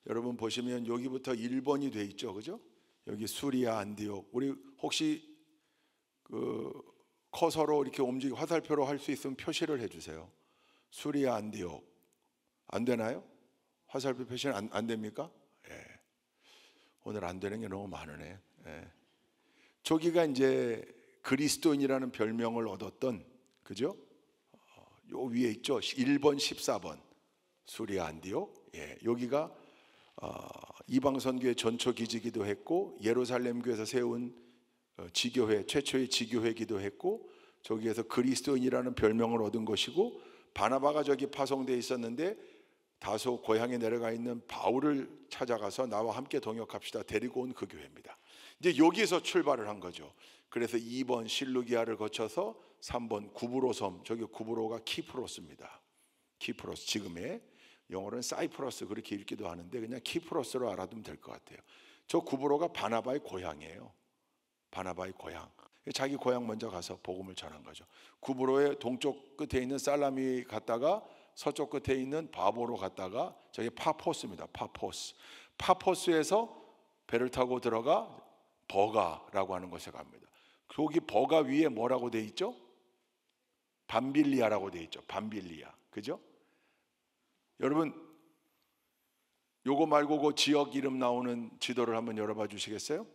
여러분 보시면 여기부터 1번이 돼 있죠, 그죠? 여기 수리아, 안디옥. 우리 혹시 그 커서로 이렇게 움직이 화살표로 할 수 있으면 표시를 해주세요. 수리아, 안디옥. 안 되나요? 화살표 표시는 안 됩니까? 예. 오늘 안 되는 게 너무 많으네. 예. 저기가 이제 그리스도인이라는 별명을 얻었던, 그죠? 요 위에 있죠. 1번, 14번 수리아, 안디옥. 예. 여기가 이방 선교의 전초 기지기도 했고, 예루살렘 교회에서 세운 지교회, 최초의 지교회기도 했고, 저기에서 그리스도인이라는 별명을 얻은 것이고, 바나바가 저기 파송되어 있었는데 다소 고향에 내려가 있는 바울을 찾아가서 나와 함께 동역합시다 데리고 온 그 교회입니다. 이제 여기에서 출발을 한 거죠. 그래서 2번 실루기아를 거쳐서 3번 구브로섬, 저기 구브로가 키프로스입니다. 키프로스, 지금의 영어로는 사이프러스 그렇게 읽기도 하는데 그냥 키프로스로 알아두면 될 것 같아요. 저 구브로가 바나바의 고향이에요. 바나바의 고향. 자기 고향 먼저 가서 복음을 전한 거죠. 구브로의 동쪽 끝에 있는 살라미 갔다가 서쪽 끝에 있는 바보로 갔다가 저기 파포스입니다. 파포스. 파포스에서 배를 타고 들어가 버가라고 하는 곳에 갑니다. 거기 버가 위에 뭐라고 돼 있죠? 밤빌리아라고 돼 있죠. 밤빌리아. 그죠? 여러분 요거 말고 그 지역 이름 나오는 지도를 한번 열어봐 주시겠어요?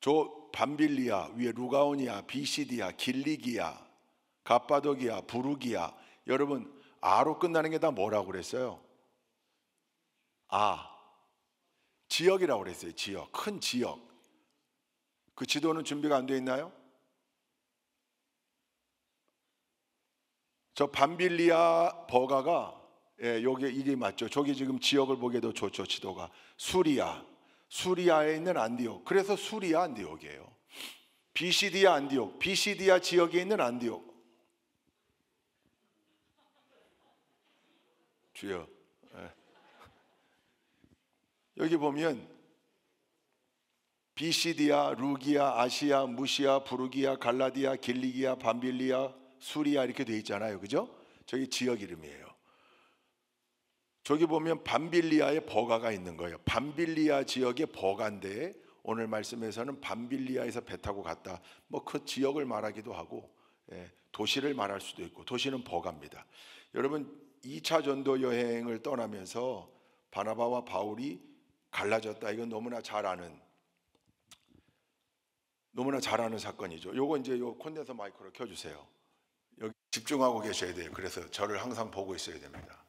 저 밤빌리아 위에 루가오니아, 비시디아, 길리기아, 갑바도기아, 부르기아. 여러분 아로 끝나는 게 다 뭐라고 그랬어요? 지역이라고 그랬어요. 지역, 큰 지역. 그 지도는 준비가 안 돼 있나요? 저 밤빌리아 버가가 여기 이게 맞죠? 저기 지금 지역을 보기에도 좋죠. 지도가 수리아에 있는 안디옥. 그래서 수리아 안디옥이에요. 비시디아 안디옥, 비시디아 지역에 있는 안디옥. 주여. 여기 보면 비시디아, 루기아, 아시아, 무시아, 부르기아, 갈라디아, 길리기아, 밤빌리아, 수리아 이렇게 돼 있잖아요. 그죠? 저기 지역 이름이에요. 저기 보면 밤빌리아에 버가가 있는 거예요. 밤빌리아 지역의 버가인데 오늘 말씀에서는 밤빌리아에서 배 타고 갔다. 뭐 그 지역을 말하기도 하고 도시를 말할 수도 있고 도시는 버가입니다. 여러분 2차 전도 여행을 떠나면서 바나바와 바울이 갈라졌다. 이건 너무나 잘 아는 사건이죠. 요거 이제 요 콘덴서 마이크로 켜주세요. 여기 집중하고 계셔야 돼요. 그래서 저를 항상 보고 있어야 됩니다.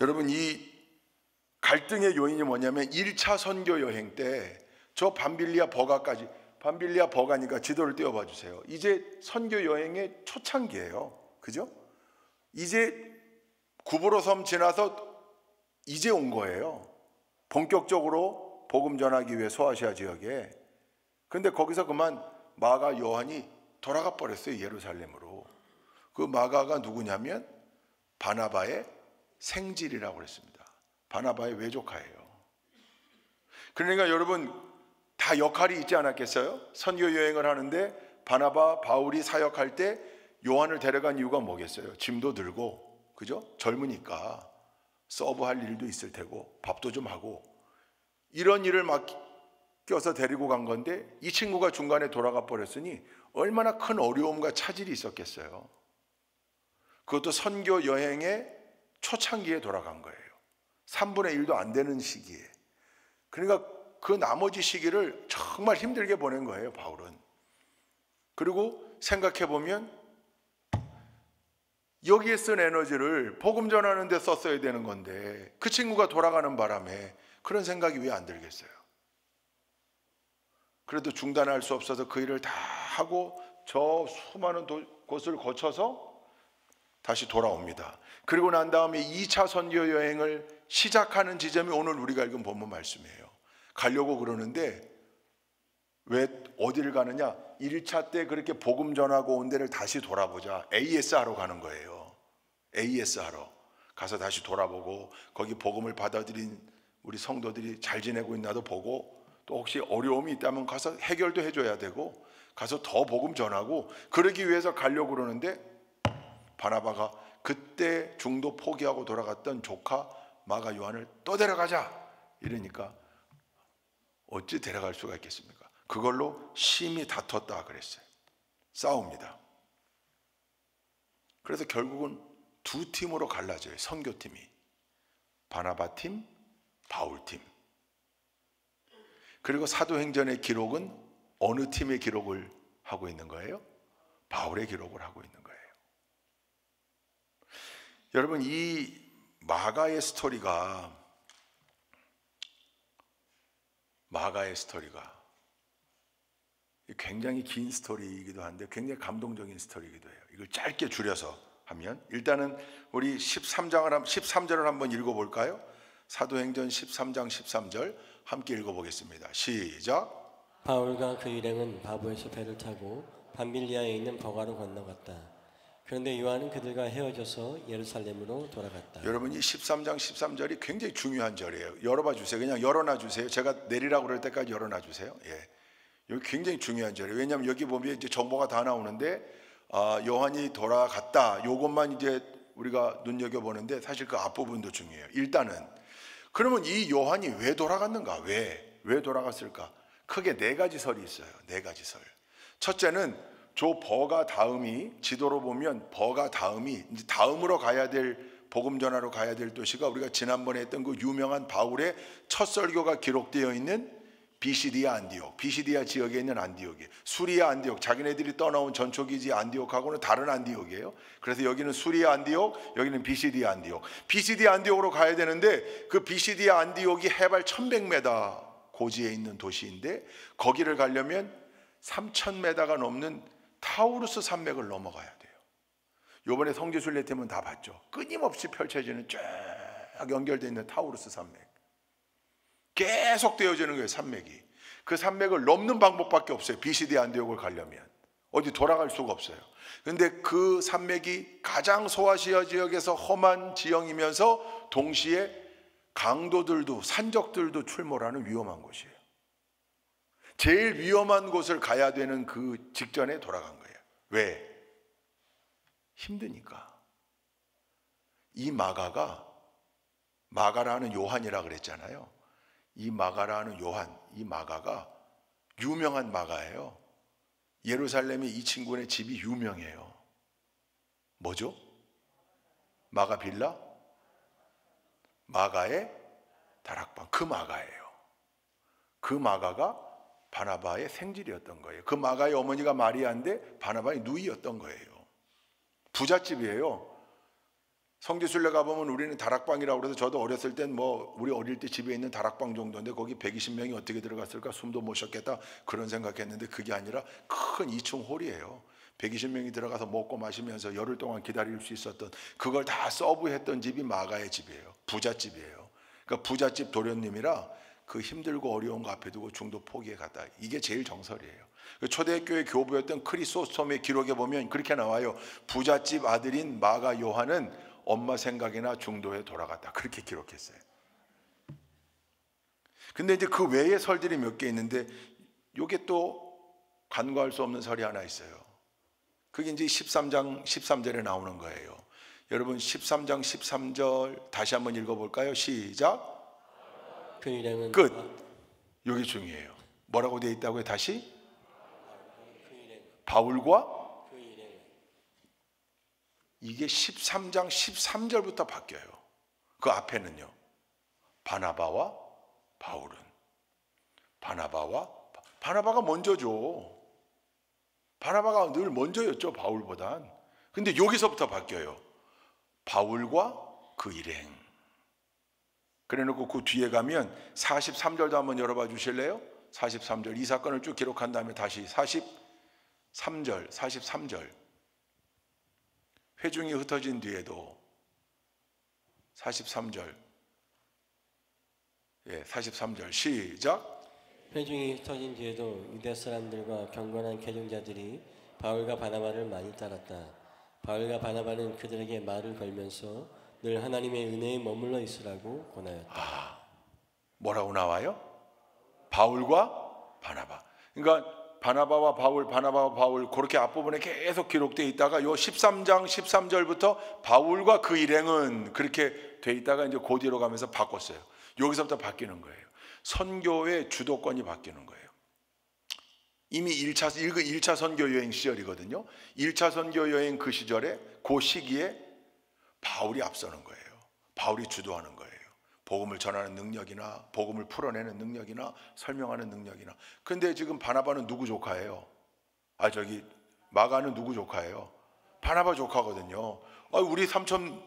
여러분 이 갈등의 요인이 뭐냐면 1차 선교 여행 때 저 밤빌리아 버가까지, 밤빌리아 버가니까 지도를 띄워봐 주세요. 이제 선교 여행의 초창기예요. 그죠? 이제 구브로섬 지나서 이제 온 거예요. 본격적으로 복음 전하기 위해 소아시아 지역에. 근데 거기서 그만 마가 요한이 돌아가 버렸어요. 예루살렘으로. 그 마가가 누구냐면 바나바의 생질이라고 그랬습니다. 바나바의 외조카예요. 그러니까 여러분 다 역할이 있지 않았겠어요? 선교 여행을 하는데 바나바, 바울이 사역할 때 요한을 데려간 이유가 뭐겠어요? 짐도 들고, 그죠? 젊으니까 서브할 일도 있을 테고 밥도 좀 하고 이런 일을 맡겨서 데리고 간 건데 이 친구가 중간에 돌아가 버렸으니 얼마나 큰 어려움과 차질이 있었겠어요. 그것도 선교 여행의 초창기에 돌아간 거예요. 3분의 1도 안 되는 시기에. 그러니까 그 나머지 시기를 정말 힘들게 보낸 거예요, 바울은. 그리고 생각해 보면 여기에 쓴 에너지를 복음 전하는 데 썼어야 되는 건데 그 친구가 돌아가는 바람에 그런 생각이 왜 안 들겠어요? 그래도 중단할 수 없어서 그 일을 다 하고 저 수많은 곳을 거쳐서 다시 돌아옵니다. 그리고 난 다음에 2차 선교 여행을 시작하는 지점이 오늘 우리가 읽은 본문 말씀이에요. 가려고 그러는데 왜 어디를 가느냐? 1차 때 그렇게 복음 전하고 온 데를 다시 돌아보자. AS 하러 가는 거예요. AS 하러 가서 다시 돌아보고 거기 복음을 받아들인 우리 성도들이 잘 지내고 있나도 보고 또 혹시 어려움이 있다면 가서 해결도 해줘야 되고 가서 더 복음 전하고 그러기 위해서 가려고 그러는데 바나바가 그때 중도 포기하고 돌아갔던 조카 마가 요한을 또 데려가자 이러니까 어찌 데려갈 수가 있겠습니까? 그걸로 심히 다퉜다 그랬어요. 싸웁니다. 그래서 결국은 두 팀으로 갈라져요. 선교팀이. 바나바 팀, 바울 팀. 그리고 사도행전의 기록은 어느 팀의 기록을 하고 있는 거예요? 바울의 기록을 하고 있는 거예요. 여러분, 이 마가의 스토리가 굉장히 긴 스토리이기도 한데 굉장히 감동적인 스토리이기도 해요. 이걸 짧게 줄여서 하면 일단은 우리 13절을 한번 읽어볼까요? 사도행전 13장 13절 함께 읽어보겠습니다. 시작. 바울과 그 일행은 바보에서 배를 타고 밤빌리아에 있는 버가로 건너갔다. 그런데 요한은 그들과 헤어져서 예루살렘으로 돌아갔다. 여러분, 이 13장 13절이 굉장히 중요한 절이에요. 열어봐 주세요. 그냥 열어놔 주세요. 제가 내리라고 그럴 때까지 열어놔 주세요. 예. 여기 굉장히 중요한 절이에요. 왜냐하면 여기 보면 이제 정보가 다 나오는데 요한이 돌아갔다. 요것만 이제 우리가 눈여겨보는데 사실 그 앞부분도 중요해요. 일단은 그러면 이 요한이 왜 돌아갔는가? 왜 돌아갔을까? 크게 네 가지 설이 있어요. 네 가지 설. 첫째는 저 버가 다음이, 지도로 보면 버가 다음이 이제 다음으로 가야 될, 복음 전하러 가야 될 도시가 우리가 지난번에 했던 그 유명한 바울의 첫 설교가 기록되어 있는 비시디아 안디옥, 비시디아 지역에 있는 안디옥이에요. 수리아 안디옥, 자기네들이 떠나온 전초기지 안디옥하고는 다른 안디옥이에요. 그래서 여기는 수리아 안디옥, 여기는 비시디아 안디옥. 비시디아 안디옥으로 가야 되는데 그 비시디아 안디옥이 해발 1100m 고지에 있는 도시인데 거기를 가려면 3000m가 넘는 타우루스 산맥을 넘어가야 돼요. 요번에 성지순례팀은 다 봤죠. 끊임없이 펼쳐지는 쫙 연결되어 있는 타우루스 산맥. 계속 되어지는 거예요. 산맥이. 그 산맥을 넘는 방법밖에 없어요. 비시디아 안디옥을 가려면 어디 돌아갈 수가 없어요. 그런데 그 산맥이 가장 소아시아 지역에서 험한 지형이면서 동시에 강도들도 산적들도 출몰하는 위험한 곳이에요. 제일 위험한 곳을 가야 되는 그 직전에 돌아간 거예요. 왜? 힘드니까. 이 마가라는 요한이라 그랬잖아요. 이 마가라는 요한, 이 마가가 유명한 마가예요. 예루살렘에 이 친구네 집이 유명해요. 뭐죠? 마가 빌라? 마가의 다락방. 그 마가예요. 그 마가가 바나바의 생질이었던 거예요. 그 마가의 어머니가 마리아인데 바나바의 누이였던 거예요. 부잣집이에요. 성지순례 가보면 우리는 다락방이라고 그래서 저도 어렸을 땐 뭐 우리 어릴 때 집에 있는 다락방 정도인데 거기 120명이 어떻게 들어갔을까 숨도 못 쉬었겠다 그런 생각했는데 그게 아니라 큰 2층 홀이에요. 120명이 들어가서 먹고 마시면서 열흘 동안 기다릴 수 있었던 그걸 다 서브했던 집이 마가의 집이에요. 부잣집이에요. 그러니까 부잣집 도련님이라 그 힘들고 어려운 거 앞에 두고 중도 포기해 갔다. 이게 제일 정설이에요. 초대교회 교부였던 크리소스톰의 기록에 보면 그렇게 나와요. 부잣집 아들인 마가 요한은 엄마 생각이나 중도에 돌아갔다. 그렇게 기록했어요. 근데 이제 그 외의 설들이 몇 개 있는데 이게 또 간과할 수 없는 설이 하나 있어요. 그게 이제 13장 13절에 나오는 거예요. 여러분 13장 13절 다시 한번 읽어볼까요? 시작. 그 일행은 끝. 여기 중요해요. 뭐라고 되어 있다고요? 다시? 바울과 이게 13장 13절부터 바뀌어요. 그 앞에는요. 바나바와 바울은. 바나바가 먼저죠. 바나바가 늘 먼저였죠. 바울보단. 근데 여기서부터 바뀌어요. 바울과 그 일행. 그래놓고 그 뒤에 가면 43절도 한번 열어봐 주실래요? 43절. 이 사건을 쭉 기록한 다음에 다시 43절. 회중이 흩어진 뒤에도 43절. 예, 43절 시작. 회중이 흩어진 뒤에도 유대 사람들과 경건한 계종자들이 바울과 바나바를 많이 따랐다. 바울과 바나바는 그들에게 말을 걸면서 늘 하나님의 은혜에 머물러 있으라고 권하였다. 뭐라고 나와요? 바울과 바나바. 그러니까 바나바와 바울 그렇게 앞부분에 계속 기록되어 있다가 요 13장 13절부터 바울과 그 일행은 그렇게 돼 있다가 이제 그 뒤로 가면서 바꿨어요. 여기서부터 바뀌는 거예요. 선교의 주도권이 바뀌는 거예요. 이미 1차 선교 여행 시절이거든요. 1차 선교 여행 그 시절에 그 시기에 바울이 앞서는 거예요. 바울이 주도하는 거예요. 복음을 전하는 능력이나 복음을 풀어내는 능력이나 설명하는 능력이나. 근데 지금 바나바는 누구 조카예요? 마가는 누구 조카예요? 바나바 조카거든요. 우리 삼촌이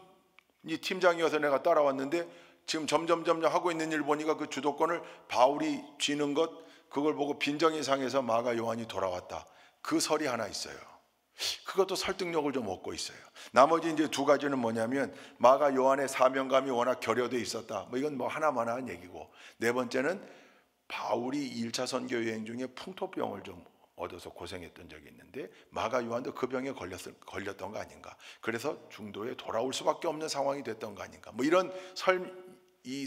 팀장이어서 내가 따라왔는데 지금 점점 하고 있는 일 보니까 그 주도권을 바울이 쥐는 것, 그걸 보고 빈정이 상해서 마가 요한이 돌아왔다. 그 설이 하나 있어요. 그것도 설득력을 좀 얻고 있어요. 나머지 이제 두 가지는 뭐냐면 마가 요한의 사명감이 워낙 결여돼 있었다. 이건 하나만한 얘기고, 네 번째는 바울이 1차 선교 여행 중에 풍토병을 좀 얻어서 고생했던 적이 있는데 마가 요한도 그 병에 걸렸던 거 아닌가. 그래서 중도에 돌아올 수밖에 없는 상황이 됐던 거 아닌가. 이런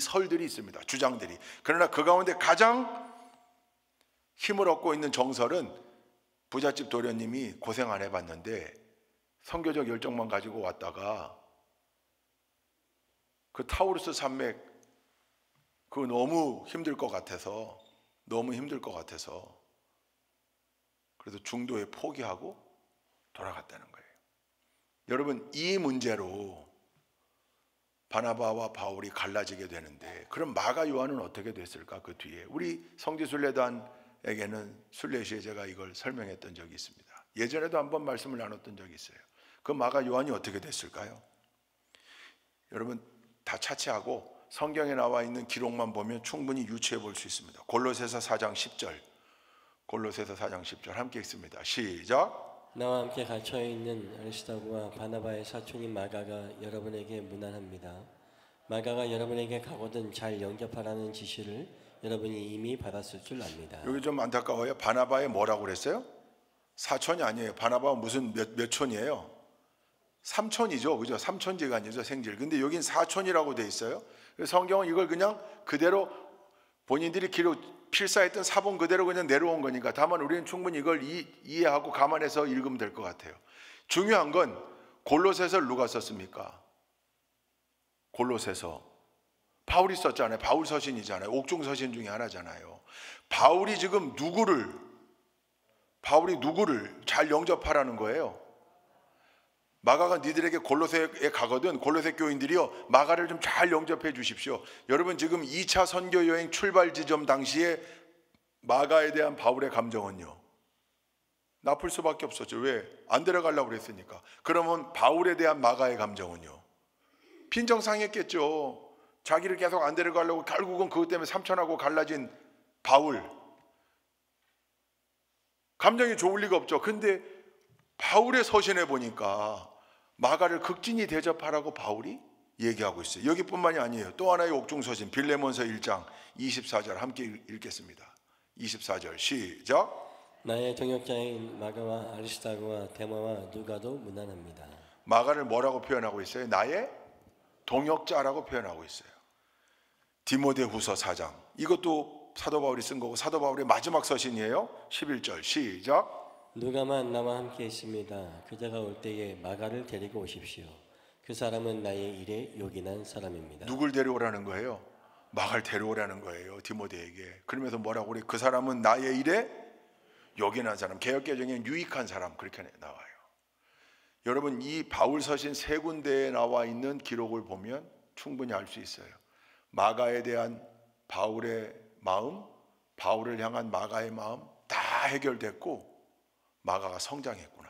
설들이 있습니다. 주장들이. 그러나 그 가운데 가장 힘을 얻고 있는 정설은 부잣집 도련님이 고생 안 해봤는데 선교적 열정만 가지고 왔다가 그 타우루스 산맥 그거 너무 힘들 것 같아서 그래서 중도에 포기하고 돌아갔다는 거예요. 여러분, 이 문제로 바나바와 바울이 갈라지게 되는데 그럼 마가 요한은 어떻게 됐을까? 그 뒤에 우리 성지순례단에게는 순례 시에 제가 이걸 설명했던 적이 있습니다. 예전에도 한번 말씀을 나눴던 적이 있어요. 그 마가 요한이 어떻게 됐을까요? 여러분 다 차치하고 성경에 나와 있는 기록만 보면 충분히 유추해 볼 수 있습니다. 골로새서 4장 10절 함께 읽습니다. 시작. 나와 함께 갇혀 있는 아리스다고와 바나바의 사촌인 마가가 여러분에게 문안합니다. 마가가 여러분에게 가거든 잘 영접하라는 지시를 여러분이 이미 받았을 줄 압니다. 여기 좀 안타까워요. 바나바의 뭐라고 그랬어요? 사촌이 아니에요. 바나바가 무슨 몇 촌이에요? 삼촌이죠, 그죠? 삼촌지간이죠, 생질. 근데 여긴 사촌이라고 돼 있어요. 성경은 이걸 그냥 그대로 본인들이 필사했던 사본 그대로 그냥 내려온 거니까. 다만 우리는 충분히 이걸 이해하고 감안해서 읽으면 될 것 같아요. 중요한 건 골로새서를 누가 썼습니까? 골로새서 바울이 썼잖아요. 바울 서신이잖아요. 옥중 서신 중에 하나잖아요. 바울이 지금 누구를 잘 영접하라는 거예요? 마가가 니들에게 골로새에 가거든 골로새 교인들이요 마가를 좀 잘 영접해 주십시오. 여러분 지금 2차 선교 여행 출발 지점 당시에 마가에 대한 바울의 감정은요 나쁠 수밖에 없었죠. 왜? 안 데려가려고 그랬으니까. 그러면 바울에 대한 마가의 감정은요 빈정상했겠죠. 자기를 계속 안 데려가려고 결국은 그것 때문에 삼촌하고 갈라진 바울 감정이 좋을 리가 없죠. 근데 바울의 서신에 보니까 마가를 극진히 대접하라고 바울이 얘기하고 있어요. 여기뿐만이 아니에요. 또 하나의 옥중서신 빌레몬서 1장 24절 함께 읽겠습니다. 24절 시작. 나의 동역자인 마가와 아리스다고와 데마와 누가도 문안합니다. 마가를 뭐라고 표현하고 있어요? 나의 동역자라고 표현하고 있어요. 디모데후서 4장 이것도 사도 바울이 쓴 거고 사도 바울의 마지막 서신이에요. 11절 시작. 누가만 나와 함께 있습니다. 그자가 올 때에 마가를 데리고 오십시오. 그 사람은 나의 일에 요긴한 사람입니다. 누굴 데려오라는 거예요? 마가를 데려오라는 거예요. 디모데에게. 그러면서 뭐라고 그래? 그 사람은 나의 일에 요긴한 사람. 개역개정에는 유익한 사람 그렇게 나와요. 여러분 이 바울 서신 세 군데에 나와 있는 기록을 보면 충분히 알 수 있어요. 마가에 대한 바울의 마음, 바울을 향한 마가의 마음 다 해결됐고 마가가 성장했구나.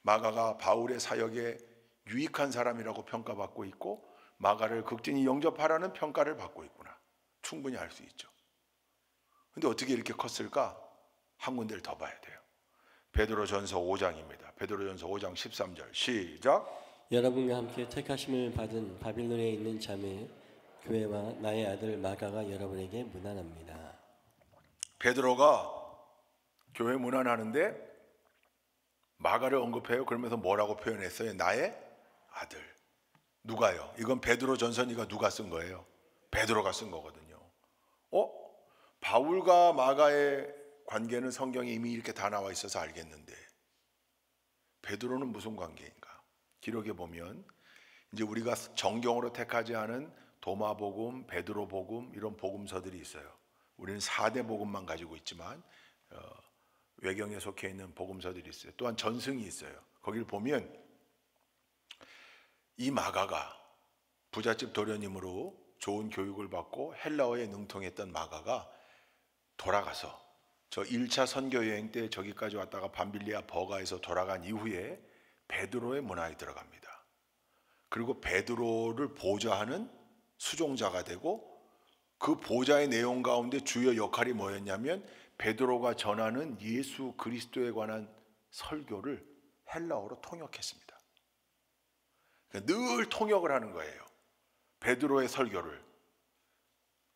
마가가 바울의 사역에 유익한 사람이라고 평가받고 있고 마가를 극진히 영접하라는 평가를 받고 있구나. 충분히 알 수 있죠. 근데 어떻게 이렇게 컸을까? 한 군데를 더 봐야 돼요. 베드로전서 5장입니다. 베드로전서 5장 13절 시작. 여러분과 함께 택하심을 받은 바빌론에 있는 자매 교회와 나의 아들 마가가 여러분에게 문안합니다. 베드로가 교회 문안하는데 마가를 언급해요. 그러면서 뭐라고 표현했어요? 나의 아들. 누가요? 이건 베드로 전서니까 누가 쓴 거예요? 베드로가 쓴 거거든요. 바울과 마가의 관계는 성경에 이미 이렇게 다 나와 있어서 알겠는데 베드로는 무슨 관계인가? 기록에 보면 이제 우리가 정경으로 택하지 않은 도마복음, 베드로복음 이런 복음서들이 있어요. 우리는 4대 복음만 가지고 있지만 외경에 속해 있는 복음서들이 있어요. 또한 전승이 있어요. 거기를 보면 이 마가가 부잣집 도련님으로 좋은 교육을 받고 헬라어에 능통했던 마가가 돌아가서 저 1차 선교 여행 때 저기까지 왔다가 밤빌리아 버가에서 돌아간 이후에 베드로의 문화에 들어갑니다. 그리고 베드로를 보좌하는 수종자가 되고 그 보좌의 내용 가운데 주요 역할이 뭐였냐면 베드로가 전하는 예수 그리스도에 관한 설교를 헬라어로 통역했습니다. 그러니까 늘 통역을 하는 거예요. 베드로의 설교를.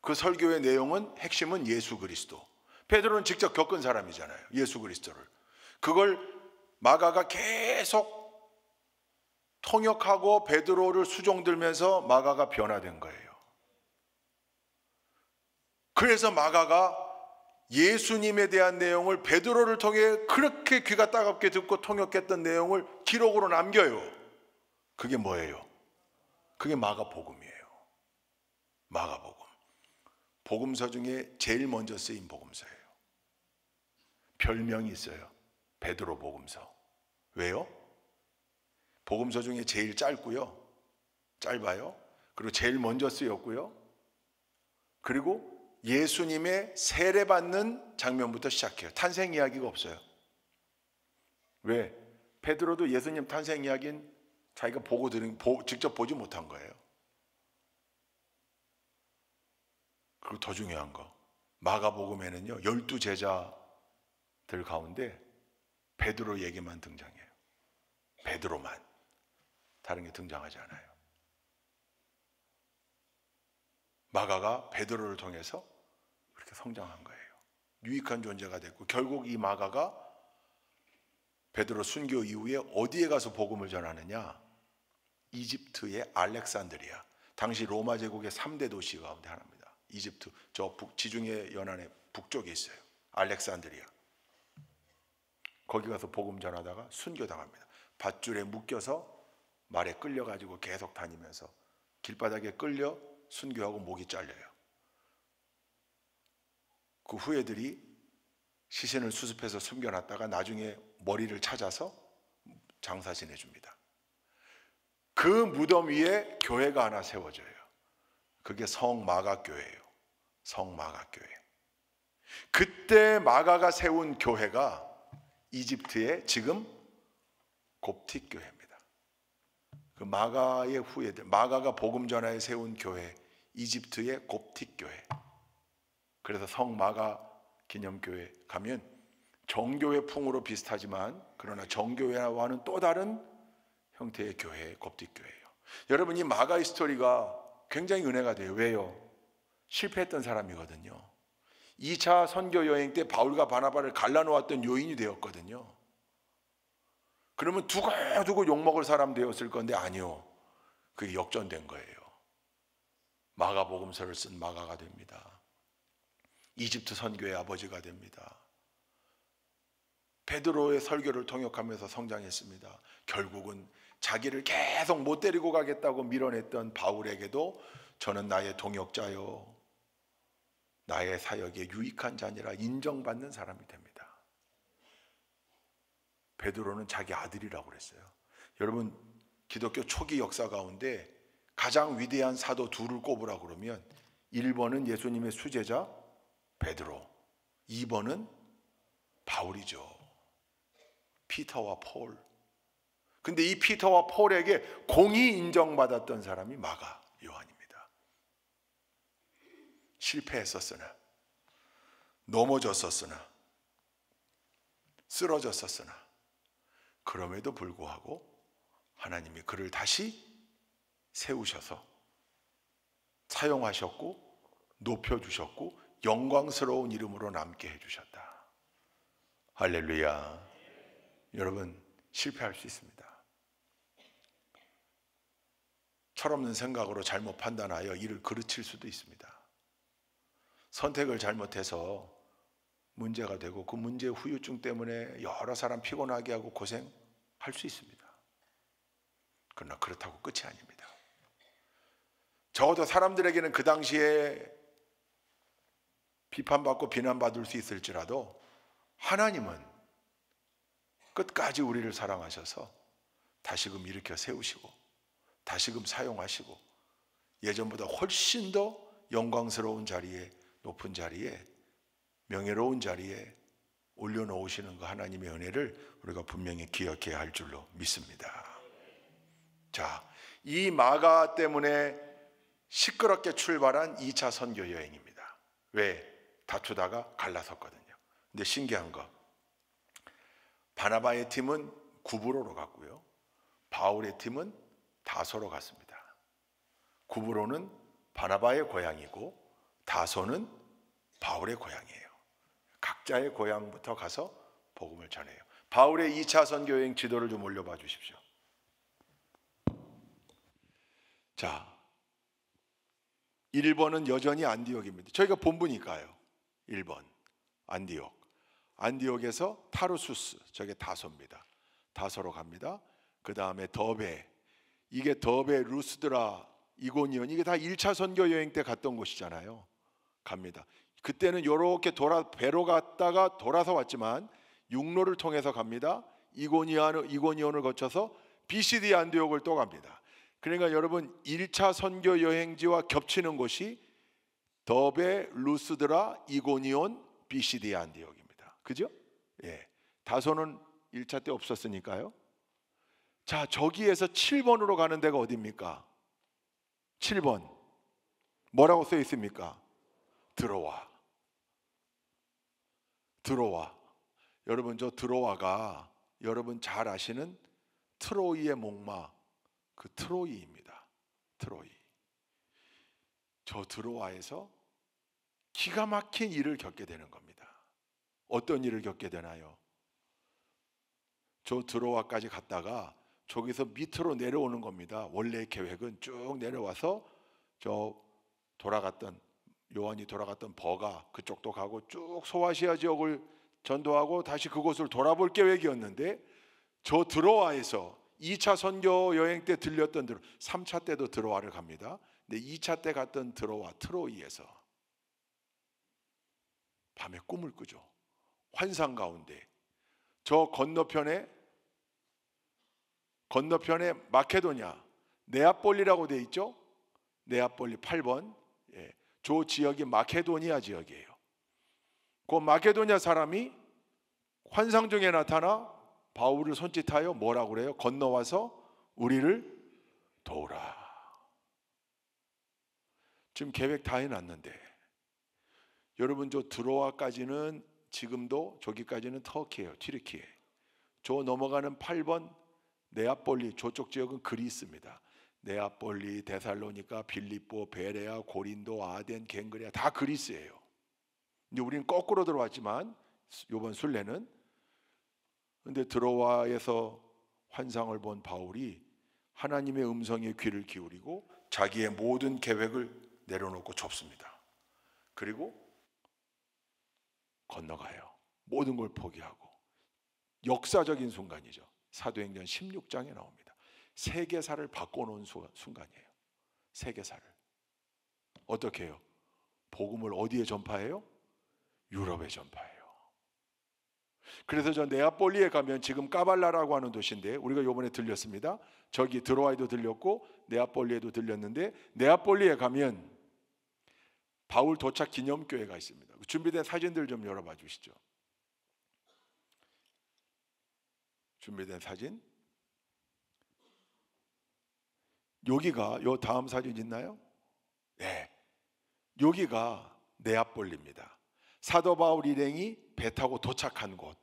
그 설교의 내용은 핵심은 예수 그리스도. 베드로는 직접 겪은 사람이잖아요. 예수 그리스도를. 그걸 마가가 계속 통역하고 베드로를 수종들면서 마가가 변화된 거예요. 그래서 마가가 예수님에 대한 내용을 베드로를 통해 그렇게 귀가 따갑게 듣고 통역했던 내용을 기록으로 남겨요. 그게 뭐예요? 그게 마가복음이에요. 마가복음. 복음서 중에 제일 먼저 쓰인 복음서예요. 별명이 있어요. 베드로 복음서. 왜요? 복음서 중에 제일 짧고요. 짧아요. 그리고 제일 먼저 쓰였고요. 그리고 예수님의 세례받는 장면부터 시작해요. 탄생 이야기가 없어요. 왜? 베드로도 예수님 탄생 이야기는 자기가 직접 보지 못한 거예요. 그리고 더 중요한 거, 마가복음에는요 12제자들 가운데 베드로 얘기만 등장해요. 베드로만. 다른 게 등장하지 않아요. 마가가 베드로를 통해서 그렇게 성장한 거예요. 유익한 존재가 됐고, 결국 이 마가가 베드로 순교 이후에 어디에 가서 복음을 전하느냐? 이집트의 알렉산드리아. 당시 로마 제국의 3대 도시 가운데 하나입니다. 이집트, 저 지중해 연안의 북쪽에 있어요. 알렉산드리아. 거기 가서 복음 전하다가 순교당합니다. 밧줄에 묶여서 말에 끌려가지고 계속 다니면서 길바닥에 끌려 순교하고 목이 잘려요. 그 후예들이 시신을 수습해서 숨겨놨다가 나중에 머리를 찾아서 장사 지내줍니다. 그 무덤 위에 교회가 하나 세워져요. 그게 성마가교회예요. 성마가교회. 그때 마가가 세운 교회가 이집트의 지금 곱틱교회입니다. 그 마가의 후예들, 마가가 복음 전하에 세운 교회, 이집트의 곱틱교회. 그래서 성마가 기념교회 가면 정교회 풍으로 비슷하지만 그러나 정교회와는 또 다른 형태의 교회, 곱틱교회예요. 여러분, 이 마가의 스토리가 굉장히 은혜가 돼요. 왜요? 실패했던 사람이거든요. 2차 선교 여행 때 바울과 바나바를 갈라놓았던 요인이 되었거든요. 그러면 두고두고 욕먹을 사람 되었을 건데 아니요. 그게 역전된 거예요. 마가복음서를 쓴 마가가 됩니다. 이집트 선교의 아버지가 됩니다. 베드로의 설교를 통역하면서 성장했습니다. 결국은 자기를 계속 못 데리고 가겠다고 밀어냈던 바울에게도 저는 나의 동역자요, 나의 사역에 유익한 자니라 인정받는 사람이 됩니다. 베드로는 자기 아들이라고 그랬어요. 여러분, 기독교 초기 역사 가운데 가장 위대한 사도 둘을 꼽으라고 그러면 1번은 예수님의 수제자 베드로, 2번은 바울이죠. 피터와 폴. 근데 이 피터와 폴에게 공이 인정받았던 사람이 마가 요한입니다. 실패했었으나, 넘어졌었으나, 쓰러졌었으나, 그럼에도 불구하고 하나님이 그를 다시 세우셔서 사용하셨고 높여주셨고 영광스러운 이름으로 남게 해주셨다. 할렐루야. 여러분, 실패할 수 있습니다. 철없는 생각으로 잘못 판단하여 일을 그르칠 수도 있습니다. 선택을 잘못해서 문제가 되고 그 문제의 후유증 때문에 여러 사람 피곤하게 하고 고생할 수 있습니다. 그러나 그렇다고 끝이 아닙니다. 적어도 사람들에게는 그 당시에 비판받고 비난받을 수 있을지라도 하나님은 끝까지 우리를 사랑하셔서 다시금 일으켜 세우시고 다시금 사용하시고 예전보다 훨씬 더 영광스러운 자리에, 높은 자리에, 명예로운 자리에 올려놓으시는 그 하나님의 은혜를 우리가 분명히 기억해야 할 줄로 믿습니다. 자, 이 마가 때문에 시끄럽게 출발한 2차 선교 여행입니다. 왜? 다투다가 갈라섰거든요. 근데 신기한 거, 바나바의 팀은 구브로로 갔고요, 바울의 팀은 다소로 갔습니다. 구브로는 바나바의 고향이고 다소는 바울의 고향이에요. 각자의 고향부터 가서 복음을 전해요. 바울의 2차 선교 여행 지도를 좀 올려봐 주십시오. 자, 1번은 여전히 안디옥입니다. 저희가 본부니까요. 1번 안디옥. 안디옥에서 타르수스, 저게 다소입니다. 다소로 갑니다. 그 다음에 더베, 이게 더베, 루스드라, 이고니온, 이게 다 1차 선교 여행 때 갔던 곳이잖아요. 갑니다. 그때는 이렇게 배로 갔다가 돌아서 왔지만 육로를 통해서 갑니다. 이고니온을 거쳐서 비시디 안디옥을 또 갑니다. 그러니까 여러분 1차 선교 여행지와 겹치는 곳이 더베, 루스드라, 이고니온, 비시디 안디옥입니다. 그죠? 예. 다소는 1차 때 없었으니까요. 자, 저기에서 7번으로 가는 데가 어디입니까? 7번 뭐라고 써 있습니까? 드로아. 여러분, 저 드로아가 여러분 잘 아시는 트로이의 목마, 그 트로이입니다. 트로이. 저 드로아에서 기가 막힌 일을 겪게 되는 겁니다. 어떤 일을 겪게 되나요? 저 드로아까지 갔다가 저기서 밑으로 내려오는 겁니다. 원래의 계획은 쭉 내려와서 저 요한이 돌아갔던 버가 그쪽도 가고 쭉 소아시아 지역을 전도하고 다시 그곳을 돌아볼 계획이었는데, 저 드로아에서 2차 선교 여행 때 들렸던 3차 때도 드로아를 갑니다. 근데 2차 때 갔던 드로아, 트로이에서 밤에 꿈을 꾸죠. 환상 가운데 저 건너편에 마케도냐, 네아폴리라고 돼 있죠. 네아폴리 8번. 예, 저 지역이 마케도니아 지역이에요. 그 마케도니아 사람이 환상 중에 나타나 바울을 손짓하여 뭐라고 그래요? 건너와서 우리를 도우라. 지금 계획 다 해놨는데, 여러분 저 드로아까지는 지금도 저기까지는 터키예요. 튀르키예. 저 넘어가는 8번 네아폴리, 저쪽 지역은 그리스입니다. 네아폴리, 데살로니가, 빌립보, 베레아, 고린도, 아덴, 겐그레아 다 그리스예요. 근데 우리는 거꾸로 들어왔지만 이번 순례는, 근데 드로아에서 환상을 본 바울이 하나님의 음성에 귀를 기울이고 자기의 모든 계획을 내려놓고 좁습니다. 그리고 건너가요. 모든 걸 포기하고. 역사적인 순간이죠. 사도행전 16장에 나옵니다. 세계사를 바꿔놓은 순간이에요. 세계사를. 어떻게 해요? 복음을 어디에 전파해요? 유럽에 전파해요. 그래서 저 네아폴리에 가면, 지금 까발라라고 하는 도시인데 우리가 요번에 들렸습니다. 저기 드로아에도 들렸고 네아폴리에도 들렸는데, 네아폴리에 가면 바울 도착 기념교회가 있습니다. 준비된 사진들 좀 열어봐 주시죠. 준비된 사진. 여기가, 요 다음 사진 있나요? 네, 여기가 네아폴리입니다. 사도 바울 일행이 배 타고 도착한 곳,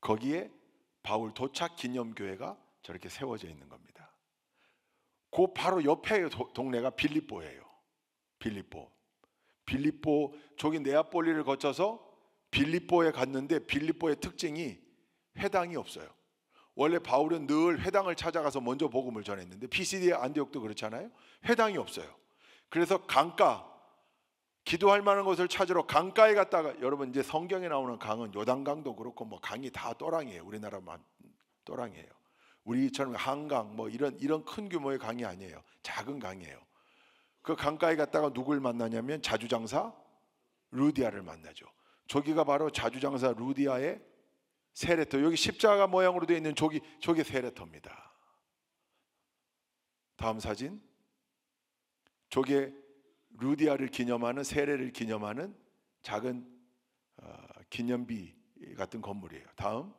거기에 바울 도착 기념교회가 저렇게 세워져 있는 겁니다. 그 바로 옆에 동네가 빌립보예요. 빌립보, 저기 네아폴리를 거쳐서 빌립보에 갔는데, 빌립보의 특징이 회당이 없어요. 원래 바울은 늘 회당을 찾아가서 먼저 복음을 전했는데, 피시디 안디옥도 그렇잖아요. 회당이 없어요. 그래서 강가, 기도할 만한 곳을 찾으러 강가에 갔다가, 여러분 이제 성경에 나오는 강은 요단강도 그렇고 뭐 강이 다 또랑이에요. 우리나라만 또랑이에요. 우리처럼 한강 뭐 이런 큰 규모의 강이 아니에요. 작은 강이에요. 그 강가에 갔다가 누굴 만나냐면 자주장사 루디아를 만나죠. 저기가 바로 자주장사 루디아의 세레터. 여기 십자가 모양으로 되어 있는 저기 세레터입니다. 다음 사진. 저게 루디아를 기념하는, 세례를 기념하는 작은 기념비 같은 건물이에요. 다음.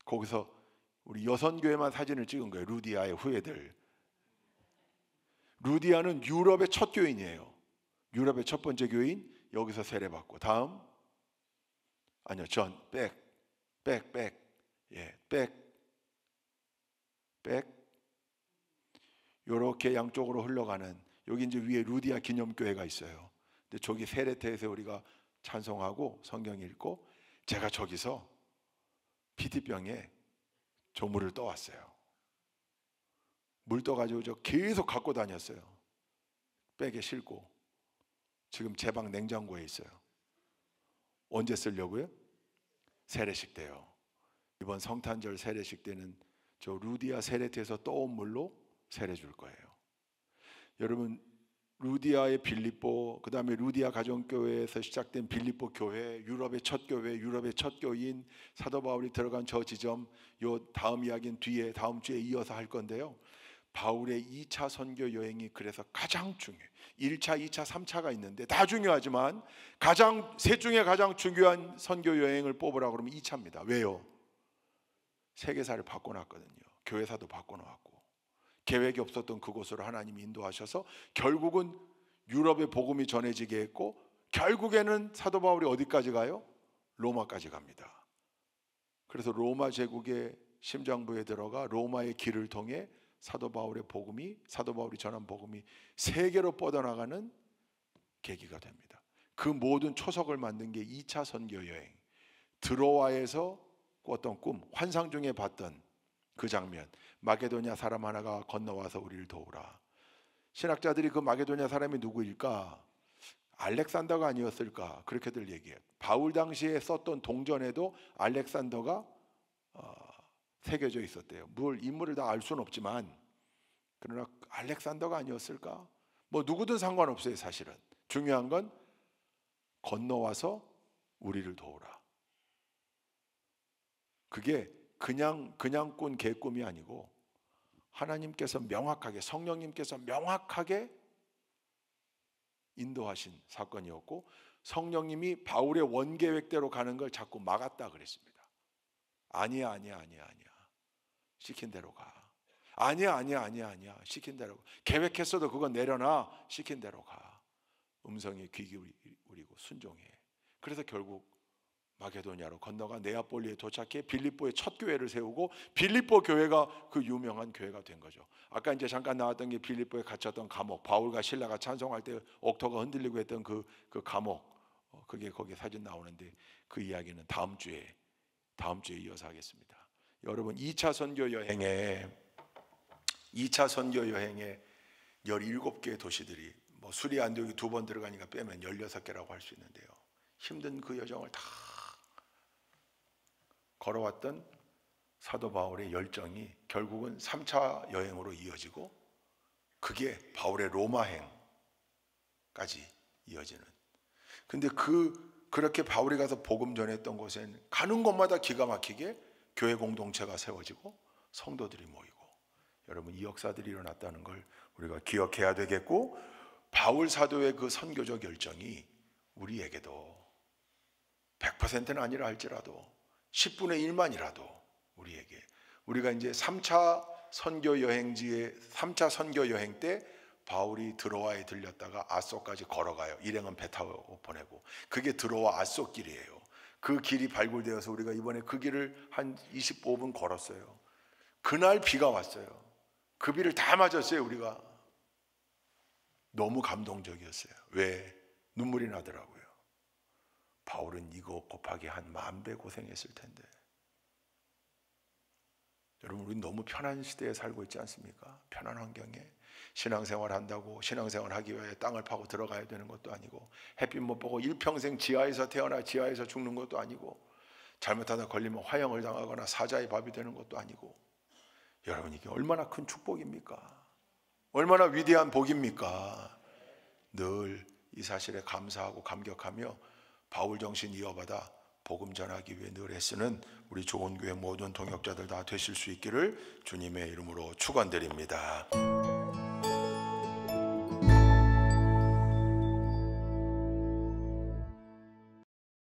거기서 우리 여선교회만 사진을 찍은 거예요. 루디아의 후예들. 루디아는 유럽의 첫 교인이에요. 유럽의 첫 번째 교인. 여기서 세례받고. 다음. 아니요, 요렇게 양쪽으로 흘러가는, 여기 이제 위에 루디아 기념교회가 있어요. 근데 저기 세레테에서 우리가 찬송하고 성경 읽고, 제가 저기서 피티병에 조물을 떠왔어요. 물 떠가지고 저 계속 갖고 다녔어요. 백에 싣고. 지금 제 방 냉장고에 있어요. 언제 쓰려고요? 세례식 때요. 이번 성탄절 세례식 때는 저 루디아 세레테에서 떠온 물로 세례 줄 거예요. 여러분, 루디아의 빌립보, 그 다음에 루디아 가정교회에서 시작된 빌립보 교회, 유럽의 첫 교회, 유럽의 첫 교인, 사도 바울이 들어간 저 지점, 요 다음 이야기는 뒤에 다음 주에 이어서 할 건데요. 바울의 2차 선교 여행이 그래서 가장 중요해요. 1차, 2차, 3차가 있는데 다 중요하지만 셋 중에 가장 중요한 선교 여행을 뽑으라고 그러면 2차입니다. 왜요? 세계사를 바꿔놨거든요. 교회사도 바꿔놓았고, 계획이 없었던 그곳으로 하나님이 인도하셔서 결국은 유럽의 복음이 전해지게 했고, 결국에는 사도 바울이 어디까지 가요? 로마까지 갑니다. 그래서 로마 제국의 심장부에 들어가 로마의 길을 통해 사도 바울이 전한 복음이 세계로 뻗어나가는 계기가 됩니다. 그 모든 초석을 만든 게 2차 선교 여행. 드로아에서 꿨던 꿈, 환상 중에 봤던 그 장면. 마게도냐 사람 하나가 건너와서 우리를 도우라. 신학자들이 그 마게도냐 사람이 누구일까? 알렉산더가 아니었을까? 그렇게들 얘기해요. 바울 당시에 썼던 동전에도 알렉산더가 새겨져 있었대요. 인물을 다 알 수는 없지만, 그러나 알렉산더가 아니었을까? 뭐 누구든 상관없어요. 사실은 중요한 건 건너와서 우리를 도우라. 그게 그냥 꾼 개꿈이 아니고 하나님께서 명확하게, 성령님께서 명확하게 인도하신 사건이었고, 성령님이 바울의 원계획대로 가는 걸 자꾸 막았다 그랬습니다. 아니야. 시킨 대로 가. 아니야. 시킨 대로 가. 계획했어도 그건 내려놔. 시킨 대로 가. 음성에 귀 기울이고 순종해. 그래서 결국 마게도냐로 건너가 네아폴리에 도착해 빌립보의 첫 교회를 세우고, 빌립보 교회가 그 유명한 교회가 된 거죠. 아까 이제 잠깐 나왔던 게 빌립보에 갇혔던 감옥, 바울과 실라가 찬송할 때 옥토가 흔들리고 했던 그 감옥, 그게 거기 사진 나오는데, 그 이야기는 다음 주에 이어서 하겠습니다. 여러분, 2차 선교 여행에 17개의 도시들이, 뭐 수리 안디옥이 2번 들어가니까 빼면 16개라고 할 수 있는데요. 힘든 그 여정을 다 걸어왔던 사도 바울의 열정이 결국은 3차 여행으로 이어지고, 그게 바울의 로마행까지 이어지는. 근데 그렇게 바울이 가서 복음 전했던 곳엔 가는 곳마다 기가 막히게 교회 공동체가 세워지고 성도들이 모이고, 여러분, 이 역사들이 일어났다는 걸 우리가 기억해야 되겠고, 바울 사도의 그 선교적 열정이 우리에게도 100%는 아니라 할지라도 10분의 1만이라도 우리가 이제 3차 선교 여행 때 바울이 드로아에 들렸다가 아소까지 걸어가요. 일행은 배 타고 보내고, 그게 드로아 아소 길이에요. 그 길이 발굴되어서 우리가 이번에 그 길을 한 25분 걸었어요. 그날 비가 왔어요. 그 비를 다 맞았어요. 우리가 너무 감동적이었어요. 왜? 눈물이 나더라고요. 바울은 이거 곱하기 한 10,000배 고생했을 텐데. 여러분, 우리 너무 편한 시대에 살고 있지 않습니까? 편한 환경에 신앙생활 한다고 신앙생활 하기 위해 땅을 파고 들어가야 되는 것도 아니고, 햇빛 못 보고 일평생 지하에서 태어나 지하에서 죽는 것도 아니고, 잘못하다 걸리면 화형을 당하거나 사자의 밥이 되는 것도 아니고, 여러분, 이게 얼마나 큰 축복입니까? 얼마나 위대한 복입니까? 늘 이 사실에 감사하고 감격하며 바울 정신 이어받아 복음 전하기 위해 늘 애쓰는 우리 좋은 교회 모든 동역자들 다 되실 수 있기를 주님의 이름으로 축원드립니다.